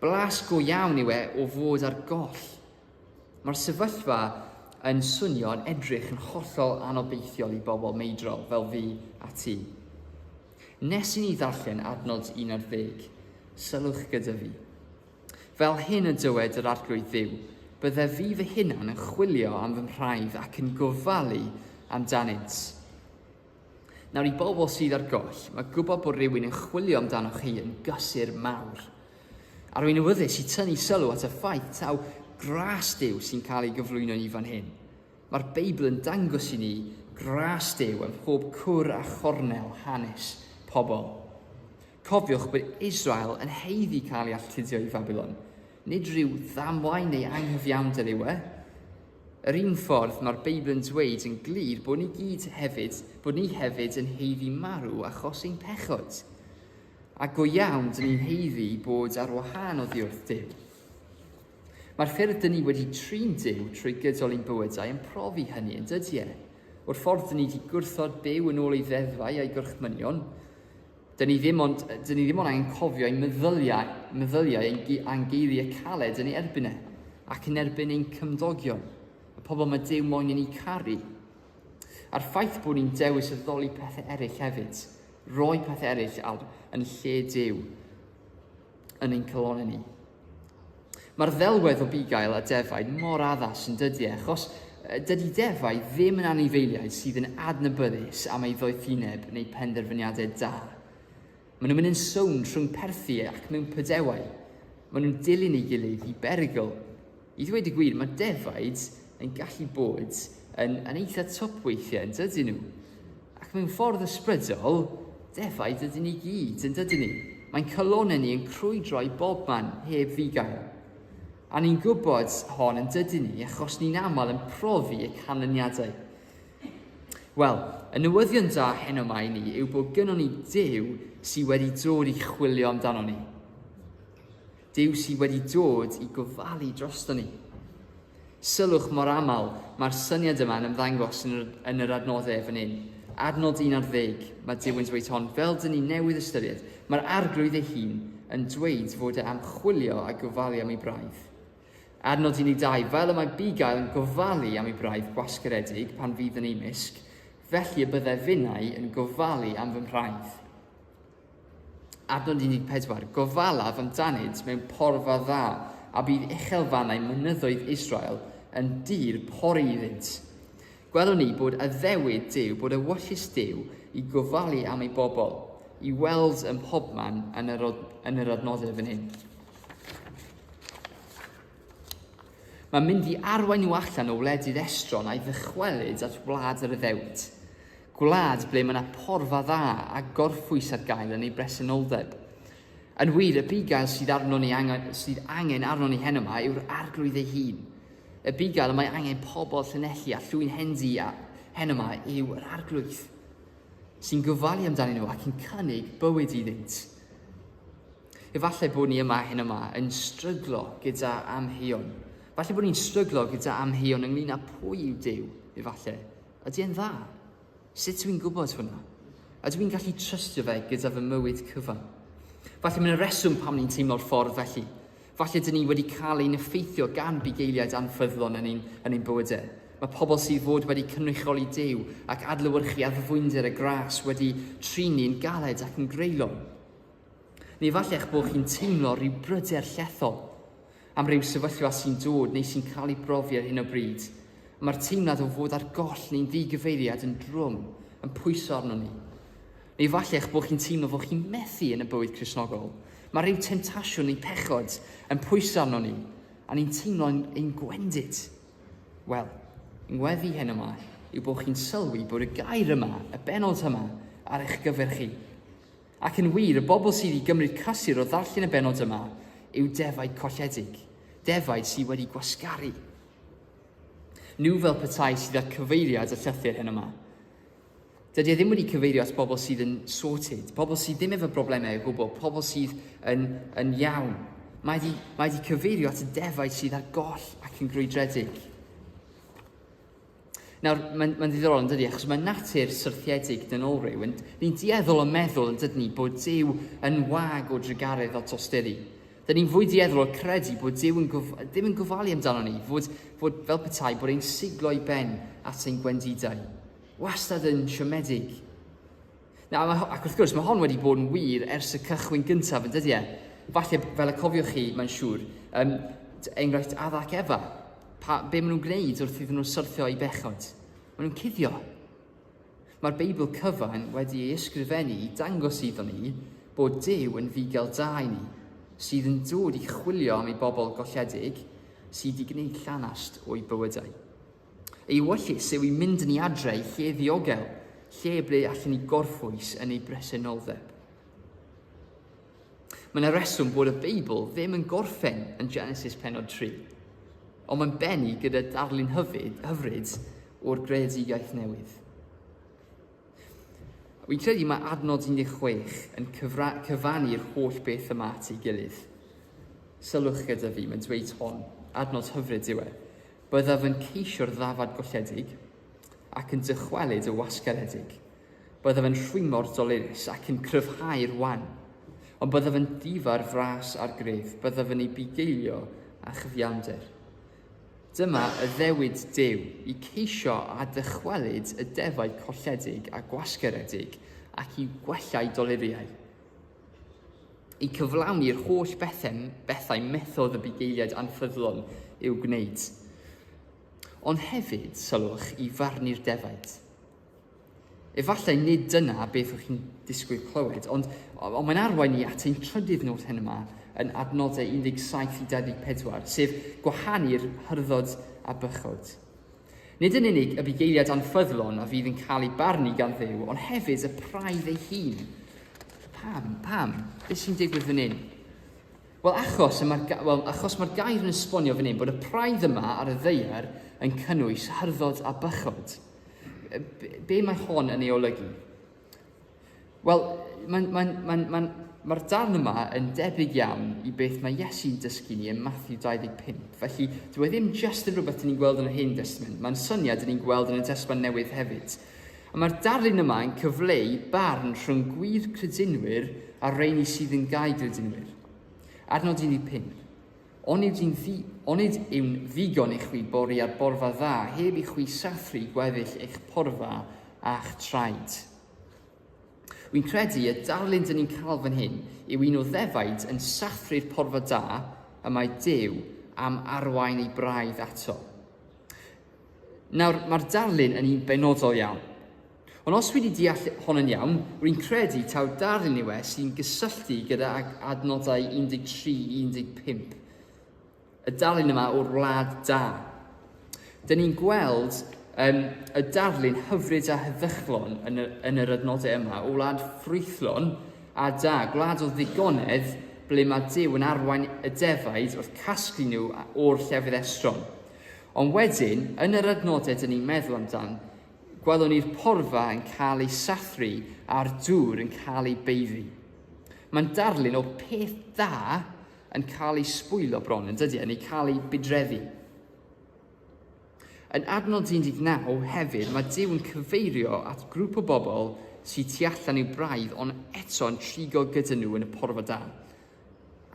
Blas go iawn yw o fod ar goll. Mae'r sefyllfa yn swnio yn edrych yn hollol anobeithiol i bobl meidrol fel fi a ti. Nes i ni ddarllen adnod 11, sylwch gyda fi. Fel hyn y dywed yr arglwydd Dduw, bydde fi fy hunan yn chwilio am fy mhraidd ac yn gofalu amdanynt. Nawr i bobl sydd ar goll, mae gwybod bod rhywun yn chwilio amdanoch chi yn gysur mawr. A rwy'n awyddus i tynnu sylw at y ffaith taw gras Duw sy'n cael ei gyflwyno ni fan hyn. Mae'r Beibl yn dangos i ni gras Duw ym mhob cwr a chornel hanes pobl. Cofiwch bod Israel yn heiddi cael ei alltudio i Babylon. Nid rhyw ddamwain neu anghyfiawnder yw e. Yr un ffordd mae'r Beibl yn dweud yn glir bod ni hefyd yn heiddi marw achos ein pechod. A go iawn dyn ni'n heiddi bod ar wahân oddi wrth Duw. Mae'r ffyrdd dyn ni wedi trin Duw trwy gydol ein bywydau yn profi hynny yn dydy e. O'r ffordd dyn ni wedi gwrthod byw yn ôl ei ddeddfau a'i gwrchmynion, dyn ni ddim ond angen cofio ein meddyliau a'n geiriau caled yn ei erbyn e, ac yn erbyn ein cymdogion, y pobl mae Duw moyn i ni caru. A'r ffaith bod ni'n dewis addoli pethau eraill hefyd, roi pethau eraill yn lle Duw yn ein calonau ni. Mae'r ddelwedd o bugail a defaid mor addas yn dydy achos dydy defaid ddim yn anifeiliaid sydd yn adnabyddus am ei ddoethineb neu penderfyniadau da. Maen nhw'n mynd yn sŵn rhwng perthi ac mewn pydewau. Maen nhw'n dilyn ei gilydd i berygl. I ddweud y gwir, mae defaid yn gallu bod yn eitha twp weithiau yn dydyn nhw. Ac mewn ffordd ysbrydol, defaid ydyn ni gyd yn dydyn ni. Mae'n calonau ni yn crwydro i bob man heb fugail. A ni'n gwybod hon yn dydyn ni achos ni'n aml yn profi y canlyniadau. Wel, y newyddion da heno mae ni yw bod gynnon ni Duw sydd wedi dod i chwilio amdano ni. Duw sydd wedi dod i gofalu drosto ni. Sylwch mor aml mae'r syniad yma yn ymddangos yn yr adnoddau fan hyn. Adnod 11, mae Duw yn dweud hon, fel dyn ni newydd ystyried, mae'r arglwydd ei hun yn dweud fod e am chwilio a gofalu am ei braidd. Adnod 12, fel y mae bugail yn gofalu am ei braidd gwasgaredig pan fydd yn ei misg, felly y bydde finnau yn gofalu am fy mhraidd. Adnod 14, gofalaf amdanynt mewn porfa dda, a bydd uchelfannau mynyddoedd Israel yn dir pori iddynt. Gwelwn ni bod addewid Duw, bod ewyllus Duw i gofalu am ei bobl, i weld ym mhobman yn yr adnodau fan hyn. Mae'n mynd i arwain nhw allan o wledydd estron a'i ddychwelyd at wlad yr addewid. Gwlad ble mae yna porfa dda a gorffwys ar gael yn ei bresenoldeb. Yn wir, y bugail sydd angen arno ni heno yma yw'r arglwydd ei hun. Y bugail mae angen pobl llynelli a llwyn hendi a heno yma yw'r arglwydd sy'n gofalu amdanyn nhw ac yn cynnig bywyd iddynt. Efallai bod ni yma heno yma yn stryglo gyda amheuon. Falle bod ni'n stryglo gyda amheuon ynglyn â pwy yw Duw, efallai. Ydy e'n dda? Sut dwi'n gwybod hwnna? A dwi'n gallu trystio fe gyda fy mywyd cyfan? Falle mae'n reswm pam ni'n teimlo'r ffordd felly. Falle dyn ni wedi cael ein effeithio gan bugeiliaid anffyddlon yn ein bywydau. Mae pobl sydd fod wedi cynrychioli Duw ac adlewyrchu addfwynder y gras wedi trin ni'n galed ac yn greulon. Neu falle eich bod chi'n teimlo rhyw bryder llethol am ryw sefyllfa sy'n dod neu sy'n cael ei brofi ar hyn o bryd. Mae'r teimlad o fod ar goll neu'n ddigyfeiriad yn drwm, yn pwyso arno ni. Neu falle eich bod chi'n teimlo fod chi'n methu yn y bywyd Cristnogol. Mae rhyw temtasiwn neu pechod yn pwyso arno ni, a ni'n teimlo ein gwendid. Wel, yng ngweddi hyn yma yw bod chi'n sylwi bod y gair yma, y benod yma, ar eich gyfer chi. Ac yn wir, y bobl sydd wedi gymryd cysur o ddarllen y benod yma yw defaid colledig, defaid sydd wedi gwasgaru. Nhw fel petai sydd â cyfeiriad y llythyr hyn yma. Dydy e ddim wedi cyfeirio at bobl sydd yn sorted, bobl sydd ddim efo broblemau o gwbl, bobl sydd yn iawn. Mae wedi cyfeirio at y defaid sydd ar goll ac yn grwydredig. Nawr, mae'n ddiddorol yn dydi, achos mae natur syrthiedig dynolryw. Ni'n dieddol o meddwl yn dydyn ni bod Duw yn wag o drygaredd o tosturi. Dyn ni'n fwy dieddol o credu bod Duw ddim yn gofalu amdano ni, fod fel petai bod ein siglo i ben at ein gwendidau. Wastad yn siomedig. Ac wrth gwrs, mae hon wedi bod yn wir ers y cychwyn gyntaf yn dydi e. Falle, fel y cofiwch chi, mae'n siŵr, enghraifft Adda ac Efa. Be maen nhw'n gwneud wrth iddyn nhw syrthio i bechod? Maen nhw'n cuddio. Mae'r Beibl cyfan wedi ei ysgrifennu i dangos iddo ni bod Duw yn figel da i ni, sydd yn dod i chwilio am ei bobl golledig, sydd i gwneud llanast o'i bywydau. Ei wyllus yw i mynd yn ei adre i lle ddiogel, lle ble allan ni gorffwys yn ei bresenoldeb. Mae'n y reswm bod y Beibl ddim yn gorffen yn Genesis penod 3, ond mae'n bennu gyda darlun hyfryd o'r greadigaeth newydd. Wy'n credu mae adnod 16 yn cyfannu'r holl beth yma at ei gilydd. Sylwch gyda fi, mae'n dweud hon, adnod hyfryd yw e. Byddaf yn ceisio'r ddafad golledig ac yn dychwelyd y wasgaredig. Byddaf yn rhwymo'r dolurus ac yn cryfhau'r wan. Ond byddaf yn difar fras ar gref, byddaf yn ei bugeilio a chyfiawnder. Dyma y ddewyd Duw i ceisio a dychwelyd y defaid colledig a gwasgaredig ac i gwellau doluriau. I cyflawni'r holl bethau methodd y bugeiliad anffyddlon i'w gwneud. Ond hefyd, sylwch, i farnu'r defaid. Efallai nid dyna beth o'ch chi'n disgwyl clywed, ond mae'n arwain ni at ein trydydd nod hyn yma yn adnodau 17 i 24, sef gwahanu'r hyrdod a bychod. Nid yn unig y bugeiliad anffyddlon a fydd yn cael ei barnu gan Dduw, ond hefyd y praidd ei hun. Pam? Beth sy'n digwydd fan hyn? Wel, achos mae'r gair yn esbonio fan hyn bod y praidd yma ar y ddaear yn cynnwys hyrdod a bychod. Be mae hon yn ei olygu? Wel, mae'r darn yma yn debyg iawn i beth mae Iesu'n dysgu ni yn Matthew 25. Felly, dwi ddim jyst yn rhywbeth ni'n gweld yn y Hen Testament, mae'n syniad ni'n gweld yn y Testament Newydd hefyd. A mae'r darlun yma yn cyfleu barn rhwng gwir credinwyr a rheini sydd yn gael credinwyr. Adnod 15. Onid yw'n ddigon i chwi bori ar borfa dda, heb i chwi sathru gweddill eich porfa a'ch traed. Wy'n credu y darlun dyn ni'n cael fan hyn yw un o ddefaid yn sathru'r porfa da y mae Duw am arwain ei braidd ato. Nawr, mae'r darlun yn un benodol iawn. Ond os wedi deall hon yn iawn, rwy'n credu taw darlun yw e sy'n gysylltu gyda adnodau 13 i 15. Y darlun yma o'r wlad da. Dyn ni'n gweld y darlun hyfryd a heddychlon yn yr adnodau yma o wlad ffrwythlon a da, gwlad o ddigonedd ble mae Duw yn arwain y defaid wrth casglu nhw o'r llefydd estron. Ond wedyn, yn yr adnodau dyn ni'n meddwl amdan, gwelwn ni'r porfa yn cael ei sathru a'r dŵr yn cael ei beiddi. Mae'n darlun o peth dda yn cael ei sbwylo bron yn dydi, yn ei cael ei bydreddu. Yn adnod 19 hefyd, mae Duw yn cyfeirio at grŵp o bobl sydd tu allan i'w braidd, ond eto yn trigo gyda nhw yn y porfa da.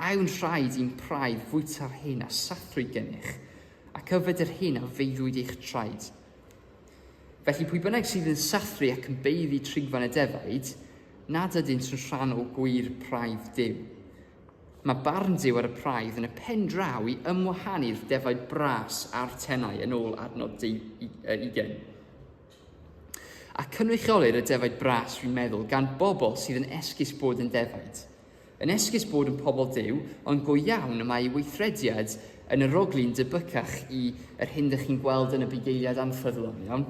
Awn rhaid i'n praidd fwyta'r hyn a sathru gennych, ac yfed yr hyn a feiddwyd eich traed. Felly pwy bynnag sydd yn sathru ac yn beiddi trigfan y defaid, nad ydynt yn rhan o gwir praidd Duw. Mae barn Duw ar y praidd yn y pen draw i ymwahanu'r defaid bras a'r tenau yn ôl adnod 20. A cynrychiolir y defaid bras, fi'n meddwl, gan bobl sydd yn esgus bod yn defaid. Yn esgus bod yn pobl Duw, ond go iawn y mae weithrediad yn y roglun debycach i yr hyn ydych chi'n gweld yn y bugeiliad anffyddlon, iawn?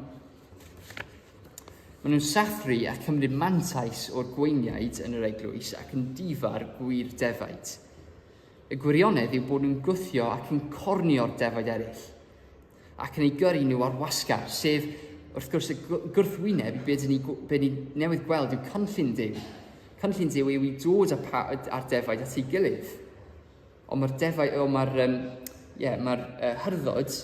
Maen nhw'n sathru a cymryd mantais o'r gweiniaid yn yr eglwys ac yn difar gwir defaid. Y gwirionedd yw bod nhw'n gwthio ac yn cornio'r defaid eraill, ac yn ei gyrru nhw ar wasgar, sef, wrth gwrs, y gwrthwyneb i be ni newydd gweld yw cynllun Duw. Cynllun Duw yw i dod ar defaid at ei gilydd. Ond mae'r hyrdod,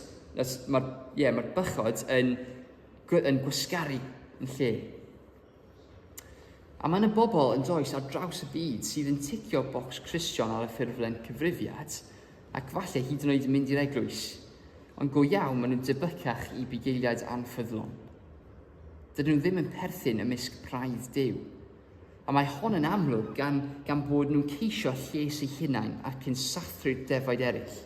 mae'r bychod yn gwasgaru yn lle. A mae yna bobl yn does ar draws y byd sydd yn ticio bocs Cristion ar y ffurflen cyfrifiad ac falle hyd yn oed yn mynd i'r eglwys, ond go iawn maen nhw'n debycach i bugeiliaid anffyddlon. Dydyn nhw ddim yn perthyn ymysg praidd Duw, a mae hon yn amlwg gan bod nhw'n ceisio lles eu hunain ac yn sathru'r defaid eraill.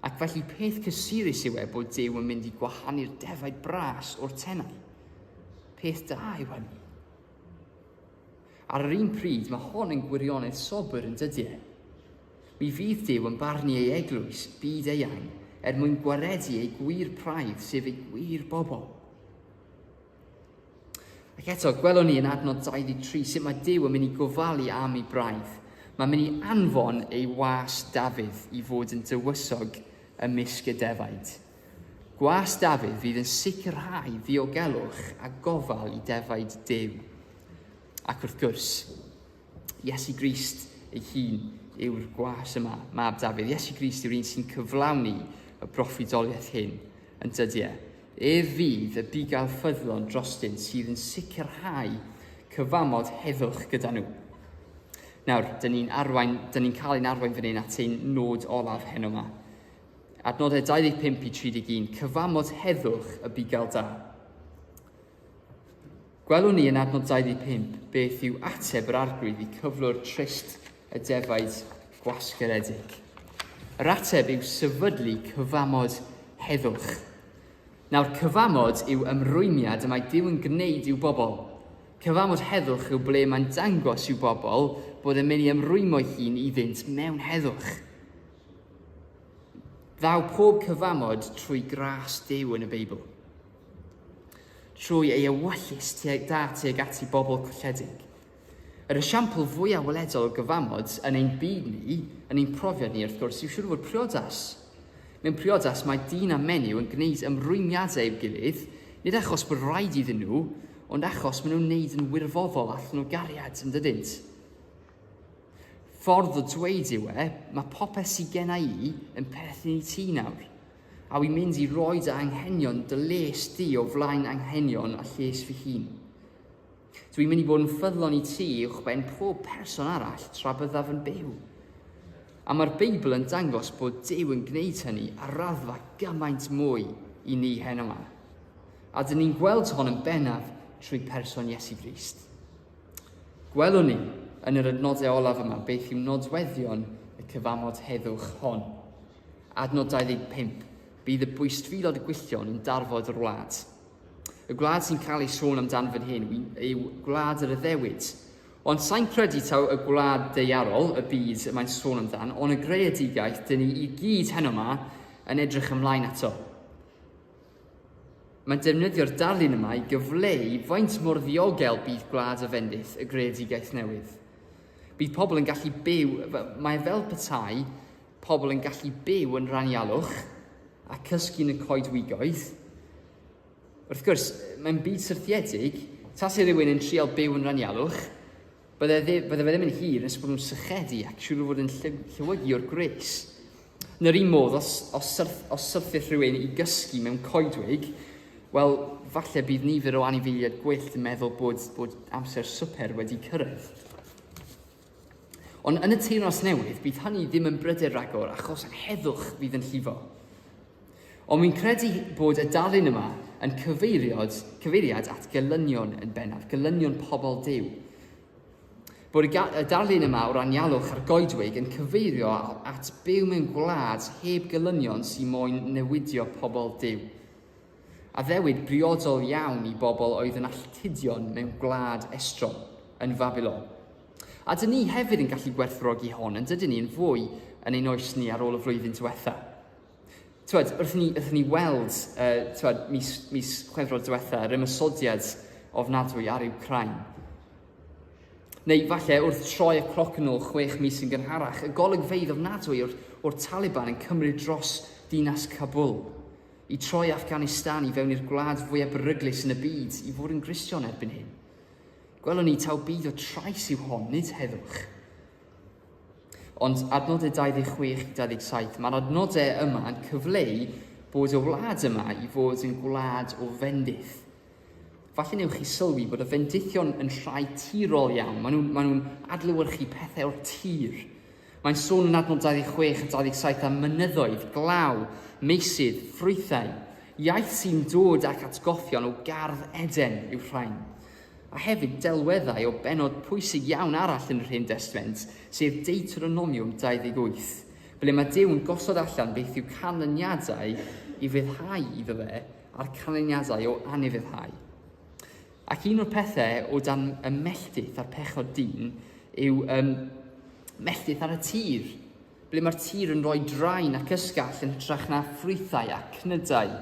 Ac felly peth cysurus yw bod Duw yn mynd i gwahanu'r defaid bras o'r tenau. Peth da yw hynny. Ar yr un pryd, mae hon yn gwirionedd sobr yn dydy. Mi fydd Duw yn barnu ei eglwys byd eang mwyn gwaredu ei gwir praidd, sef ei gwir bobl. Ac eto, gwelwn ni yn adnod 23 sut mae Duw yn mynd i gofalu am ei braidd. Mae'n mynd i anfon ei was Dafydd i fod yn dywysog ymysg y defaid. Gwas Dafydd fydd yn sicrhau ddiogelwch a gofal i defaid Duw. Ac wrth gwrs, Iesu Grist ei hun yw'r gwas yma, mab Dafydd. Iesu Grist yw'r un sy'n cyflawni y proffwydoliaeth hyn yn dydy. Fydd y bugail ffyddlon drostyn sydd yn sicrhau cyfamod heddwch gyda nhw. Nawr, dyn ni'n cael ein arwain fan hyn at ein nod olaf heno yma. Adnodau 25 i 31, cyfamod heddwch y bugail da. Gwelwn ni yn adnod 25 beth yw ateb yr arglwydd i cyflwr trist y defaid gwasgaredig. Yr ateb yw sefydlu cyfamod heddwch. Nawr, cyfamod yw ymrwymiad y mae Duw yn gwneud i'w bobl. Cyfamod heddwch yw ble mae'n dangos i'w bobl bod yn mynd i ymrwymo'i hun i fynd mewn heddwch. Ddaw pob cyfamod trwy gras Duw yn y Beibl, trwy ei ewyllus tuag at i bobl colledig. Yr esiampl fwyaf weledol o gyfamod yn ein byd ni, yn ein profiad ni wrth gwrs, yw siŵr fod priodas. Mewn priodas mae dyn a menyw yn gwneud ymrwymiadau i'w gilydd, nid achos bod rhaid iddyn nhw, ond achos maen nhw'n wneud yn wirfoddol allan o gariad yn dydynt. Ffordd o dweud yw mae popeth sydd genna i yn perthyn i ti nawr, a wy'n mynd i roed a anghenion dy les di o flaen anghenion a lles fy hun. Dwi'n mynd i bod yn ffyddlon i ti uwchben pob person arall tra byddaf yn byw. A mae'r Beibl yn dangos bod Duw yn gwneud hynny ar raddfa gymaint mwy i ni heno yma. A dyn ni'n gweld hon yn bennaf trwy person Iesu Grist. Gwelwn ni yn yr adnodau olaf yma beth yw nodweddion y cyfamod heddwch hon. Adnod 25. Bydd y bwystfilod y gwyllion yn darfod yr wlad. Y gwlad sy'n cael ei sôn amdano fan hyn yw gwlad yr Iddewyd. Ond sa'n credu taw y gwlad deiarol, y byd mae'n sôn amdano, ond y greadigaeth dyn ni i gyd heno yma yn edrych ymlaen ato. Mae'n defnyddio'r darlun yma i gyfleu faint mor ddiogel bydd gwlad y fendith, y greadigaeth newydd. Bydd pobl yn gallu byw, mae fel petai, pobl yn gallu byw yn ranialwch a cysgu yn y coedwigoedd. Wrth gwrs, mae'n byd syrthiedig, tas i rywun yn trial byw yn ranialwch, bydde fe ddim yn hir nes bod nhw'n sychedu ac siŵr o fod yn llywygu o'r gres. Yn yr un modd, os syrthio rhywun i gysgu mewn coedwig, wel, falle bydd nifer o anifeiliaid gwyllt yn meddwl bod amser swper wedi cyrraedd. Ond yn y teyrnas newydd, bydd hynny ddim yn bryder ragor achos yn heddwch fydd yn llifo. Ond mi'n credu bod y darlun yma yn cyfeiriad at gelynion yn bennaf, gelynion pobl Duw. Bod y darlun yma o ranialwch ar goedwig yn cyfeirio at byw mewn gwlad heb gelynion sy'n moyn newidio pobl Duw. A ddewid briodol iawn i bobl oedd yn alltudion mewn gwlad estron yn Babylon. A dyn ni hefyd yn gallu gwerthfawrogi hon, yn dydyn ni yn fwy yn ein oes ni ar ôl y flwyddyn diwetha. Wrth ni weld mis Chwefror diwetha, yr ymysodiad ofnadwy ar Wcrain. Neu falle wrth troi y cloc yn ôl 6 mis yn gynharach, y golygfeydd ofnadwy o'r Taliban yn cymryd dros dinas Kabul i troi Afghanistan i fewn i'r gwlad fwyaf beryglus yn y byd i fod yn Gristion erbyn hyn. Gwelwn ni taw byd o trais yw hon, nid heddwch. Ond adnodau 26-27, mae'r adnodau yma yn cyfleu bod y wlad yma i fod yn gwlad o fendith. Falle newch chi sylwi bod y fendithion yn rhai tirol iawn. Maen nhw'n adlewyrchu pethau o'r tir. Mae'n sôn yn adnod 26 a 27 am mynyddoedd, glaw, meysydd, ffrwythau, iaith sy'n dod ac atgoffion o gardd Eden yw rhain. A hefyd delweddau o benod pwysig iawn arall yn yr Hen Testament, sef Deuteronomium 28, ble mae Duw yn gosod allan beth yw canlyniadau i fyddhau iddo fe a'r canlyniadau o anifuddhau. Ac un o'r pethau o dan y melltith a'r pechod dyn yw melltith ar y tir, ble mae'r tir yn rhoi draen ac ysgall yn hytrach na ffrwythau a cnydau,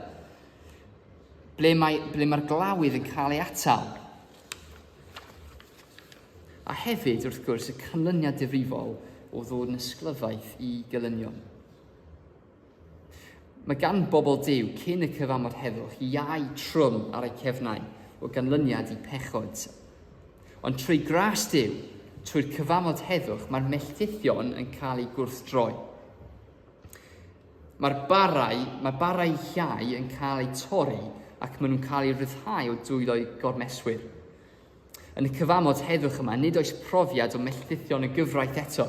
ble mae'r glawydd yn cael ei atal. A hefyd, wrth gwrs, y canlyniad difrifol o ddod yn ysglyfaeth i gelynion. Mae gan bobl Duw cyn y cyfamod heddwch iau trwm ar eu cefnau o ganlyniad i pechod. Ond trwy gras Duw, trwy'r cyfamod heddwch, mae'r melltithion yn cael eu gwrthdroi. Mae'r barau llai yn cael eu torri ac maen nhw'n cael eu ryddhau o dwylo'i gormeswyr. Yn y cyfamod heddwch yma, nid oes profiad o melltithion y gyfraith eto,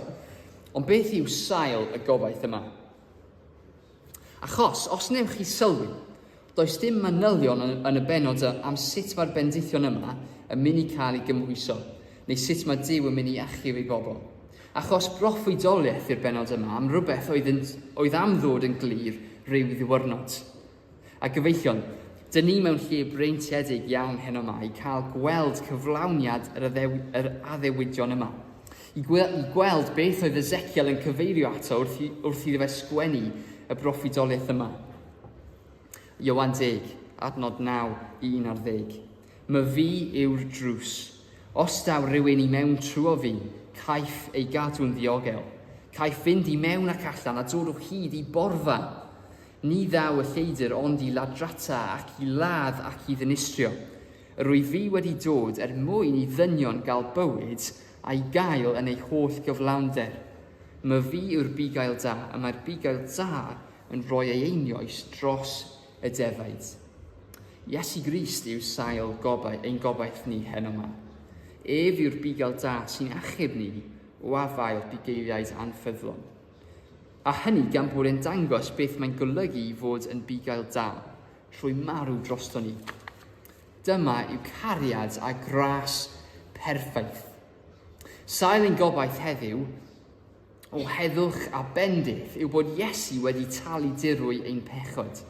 ond beth yw sail y gobaith yma? Achos, os newch chi sylwi, does dim manylion yn y benod am sut mae'r bendithion yma yn mynd i cael ei gymhwyso, neu sut mae Duw yn mynd i achub ei bobl. Achos broffwydoliaeth i'r benod yma am rhywbeth oedd am ddod yn glir rhyw ddiwrnod. A gyfeillion, dyn ni mewn lle breintiedig iawn heno yma i cael gweld cyflawniad yr addewidion yma. I gweld beth oedd Ezekiel yn cyfeirio ato wrth iddo fe sgwennu y broffwydoliaeth yma. Iowan 10, adnod 9, 1 ar 10. My fi yw'r drws. Os daw rhywun i mewn trwy fi, caiff ei gadw'n ddiogel. Caiff fynd i mewn ac allan a dod o hyd i borfa. Ni ddaw y lleidr ond i ladrata ac i ladd ac i ddinistrio. Rwy fi wedi dod mwyn i ddynion gael bywyd a'i gael yn ei holl gyflawnder. My fi yw'r bugail da, a mae'r bugail da yn rhoi ei einioes dros y defaid. Iesu Grist yw sail ein gobaith ni heno yma. Ef yw'r bugail da sy'n achub ni o afael bugeiliaid anffyddlon. A hynny gan bod e'n dangos beth mae'n golygu i fod yn bugail da trwy marw drosto ni. Dyma yw cariad a gras perffaith. Sail ein gobaith heddiw o heddwch a bendith yw bod Iesu wedi talu dirwy ein pechod.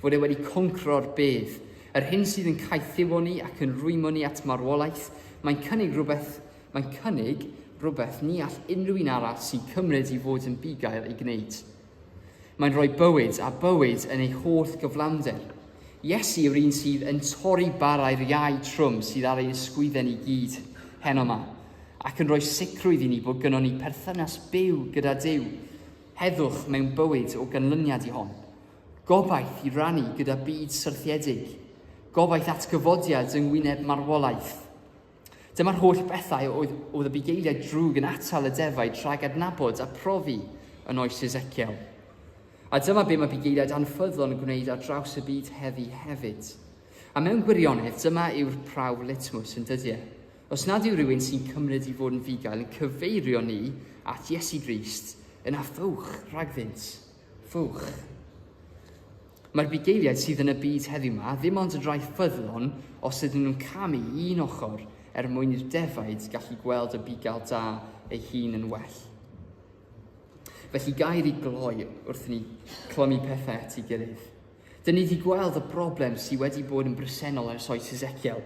Fod e wedi concro'r bedd, yr hyn sydd yn caethiwo ni ac yn rwymo ni at marwolaeth, mae'n cynnig rhywbeth ni all unrhyw un arall sy'n cymryd i fod yn bugail ei gwneud. Mae'n rhoi bywyd a bywyd yn ei holl gyflawnder. Iesu yw'r un sydd yn torri barau'r iau trwm sydd ar ei ysgwydden i gyd heno yma, ac yn rhoi sicrwydd i ni bod gynnon ni perthynas byw gyda Duw, heddwch mewn bywyd o ganlyniad i hon. Gobaith i rannu gyda byd syrthiedig, gobaith atgyfodiad yng ngwyneb marwolaeth. Dyma'r holl bethau oedd y bugeiliau drwg yn atal y defaid rhag adnabod a profi yn oes Ezekiel. A dyma be mae bugeiliaid anffyddlon yn gwneud ar draws y byd heddi hefyd. A mewn gwirionedd, dyma yw'r prawf litmus yn dyddiau. Os nad yw rhywun sy'n cymryd i fod yn fugail yn cyfeirio ni at Iesu Grist, yna ffwch rhagddynt, ffwch. Mae'r bugeiliaid sydd yn y byd heddiw yma ddim ond yn rhai ffyddlon os ydyn nhw'n camu un ochr mwyn i'r defaid gallu gweld y bugail da ei hun yn well. Felly gair i gloi wrth ni clymu pethau at ei gilydd. Dyn ni wedi gweld y broblem sydd wedi bod yn bresennol ers oes Ezekiel.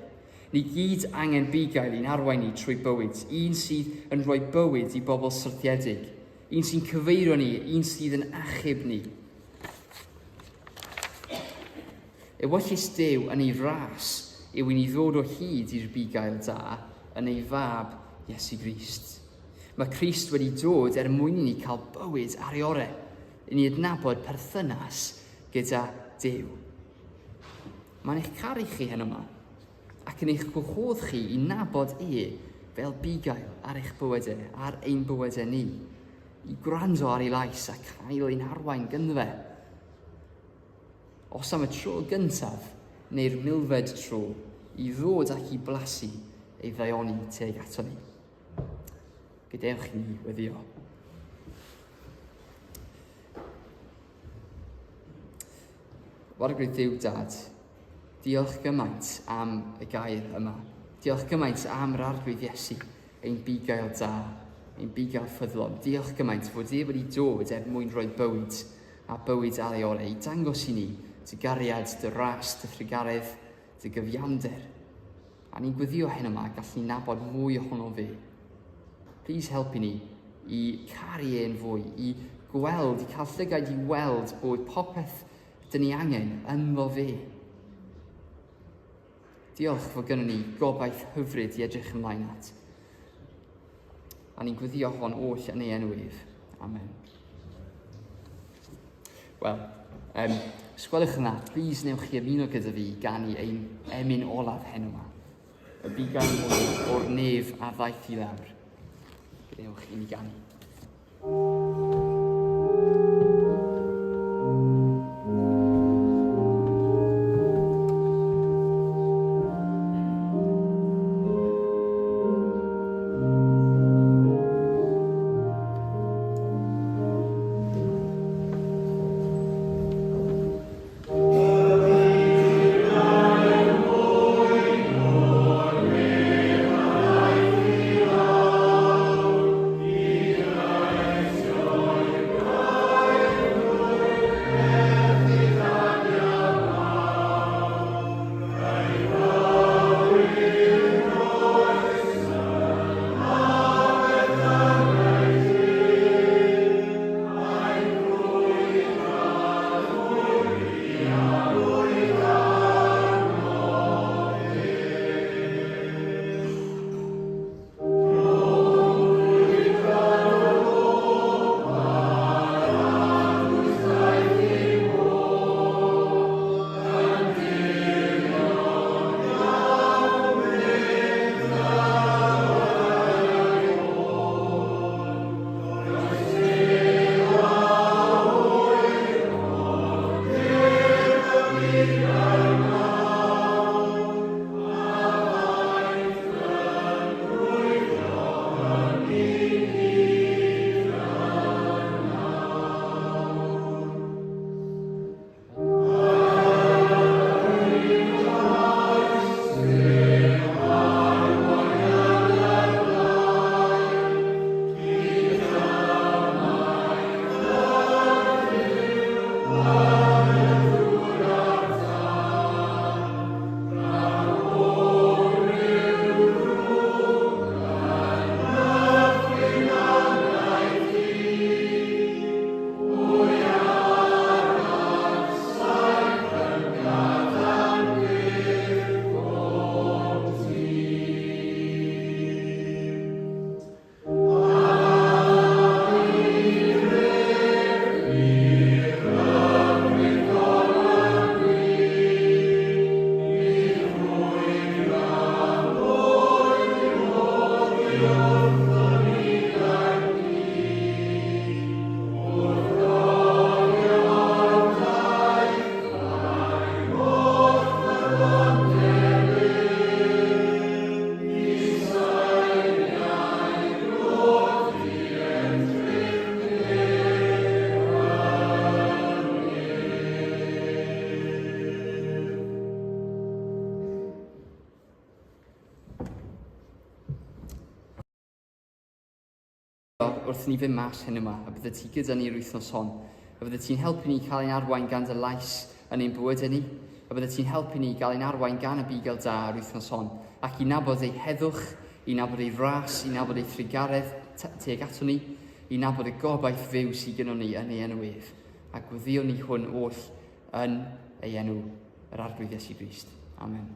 Ni gyd angen bugail i'n arwain ni trwy bywyd, un sydd yn rhoi bywyd i bobl syrthiedig, un sy'n cyfeirio ni, un sydd yn achub ni. Ewyllus Duw yn ei ras yw i ni ddod o hyd i'r bugail da yn ei fab Iesu Grist. Mae Crist wedi dod mwyn i ni cael bywyd ariore, i ni adnabod perthynas gyda Duw. Mae'n eich caru chi hyn yma, ac yn eich gwahodd chi i nabod fel bugail ar eich bywydau, ar ein bywydau ni, i gwrando ar ei lais a cael ein harwain gynddo fe. Os am y tro gyntaf, neu'r milfed tro, i ddod ac i blasu ei ddaioni tuag ato ni. Gadewch ni weddio. Wargryd Duw Dad, diolch gymaint am y gair yma. Diolch gymaint am yr arglwydd Iesu, ein bugail da, ein bugail ffyddlon. Diolch gymaint fod wedi dod mwyn rhoi bywyd a bywyd aliore i dangos i ni dy gariad, dy ras, dy ffrigaredd, dy gyfiawnder. A ni'n gwyddio hyn yma gall ni nabod mwy ohono fe. Please helpu ni i caru ein fwy, i gweld, i cael llygaid i weld bod popeth dyn ni angen ynddo fe. Diolch fod gynnon ni gobaith hyfryd i edrych ymlaen at. A ni'n gwyddio hon oll yn ei enw ef. Amen. Wel, sgwelwch yna, please newch chi ymuno gyda fi gan i ein emyn olaf hen yma. Y bugail o'r nef a ddaeth i lawr. Gadewch i ni ganu. Wrth ni fynd mas hyn yma, a bydde ti gyda ni'r wythnos hon, a bydde ti'n helpu ni cael ein arwain gan dy lais yn ein bywydau ni, a bydde ti'n helpu ni gael ein arwain gan y bugail da yr wythnos hon, ac i nabod ei heddwch, i nabod ei fras, i nabod ei thrigaredd tuag ato ni, i nabod y gobaith fyw sydd gyda ni yn ei enw ef, a gwyddio ni hwn oll yn ei enw yr arglwydd Iesu Grist. Amen.